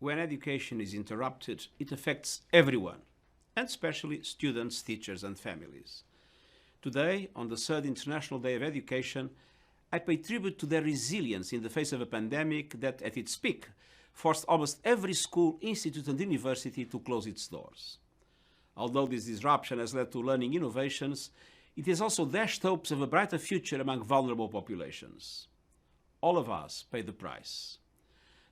when education is interrupted, it affects everyone, and especially students, teachers, and families. Today, on the third International Day of Education, I pay tribute to their resilience in the face of a pandemic that, at its peak, forced almost every school, institute, and university to close its doors. Although this disruption has led to learning innovations, it has also dashed hopes of a brighter future among vulnerable populations. All of us pay the price.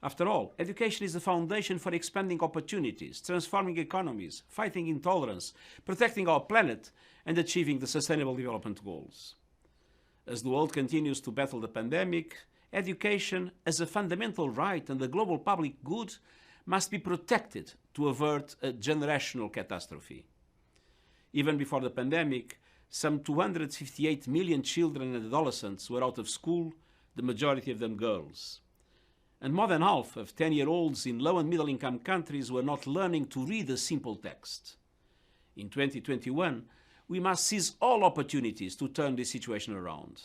After all, education is the foundation for expanding opportunities, transforming economies, fighting intolerance, protecting our planet, and achieving the Sustainable Development Goals. As the world continues to battle the pandemic, education, as a fundamental right and a global public good, must be protected to avert a generational catastrophe. Even before the pandemic, some 258 million children and adolescents were out of school, the majority of them girls. And more than half of 10-year-olds in low and middle-income countries were not learning to read a simple text. In 2021, we must seize all opportunities to turn this situation around.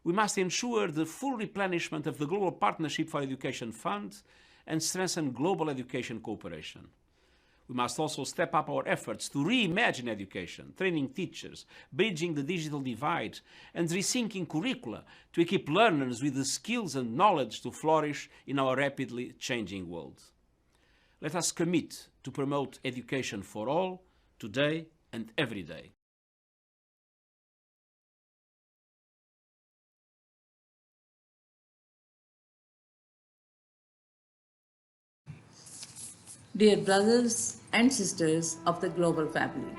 We must ensure the full replenishment of the Global Partnership for Education Fund and strengthen global education cooperation. We must also step up our efforts to reimagine education, training teachers, bridging the digital divide, and rethinking curricula to equip learners with the skills and knowledge to flourish in our rapidly changing world. Let us commit to promote education for all, today and every day. Dear brothers and sisters of the global family,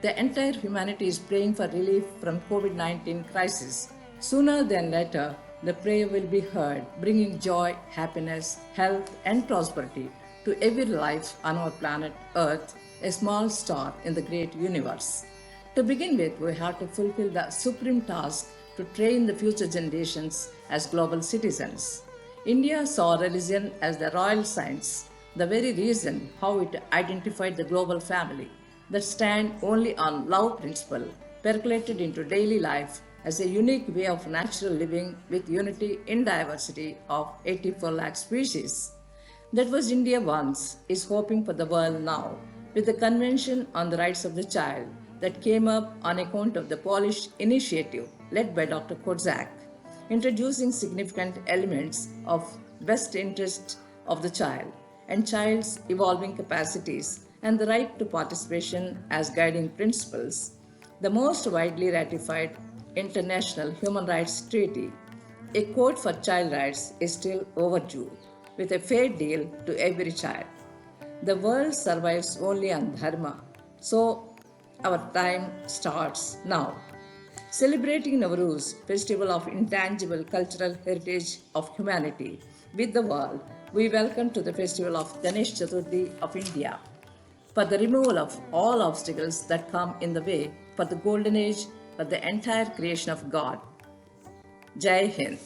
the entire humanity is praying for relief from COVID-19 crisis. Sooner than later, the prayer will be heard, bringing joy, happiness, health, and prosperity to every life on our planet Earth, a small star in the great universe. To begin with, we have to fulfill the supreme task to train the future generations as global citizens. India saw religion as the royal science, the very reason how it identified the global family that stand only on love principle, percolated into daily life as a unique way of natural living with unity in diversity of 84 lakh species. That was India once, is hoping for the world now, with the Convention on the Rights of the Child that came up on account of the Polish initiative led by Dr. Kozak, introducing significant elements of best interest of the child and child's evolving capacities and the right to participation as guiding principles. The most widely ratified international human rights treaty, a code for child rights, is still overdue, with a fair deal to every child. The world survives only on dharma, so our time starts now. Celebrating Nowruz, festival of intangible cultural heritage of humanity, with the world, we welcome to the festival of Ganesh Chaturthi of India, for the removal of all obstacles that come in the way for the golden age, for the entire creation of God. Jai Hind.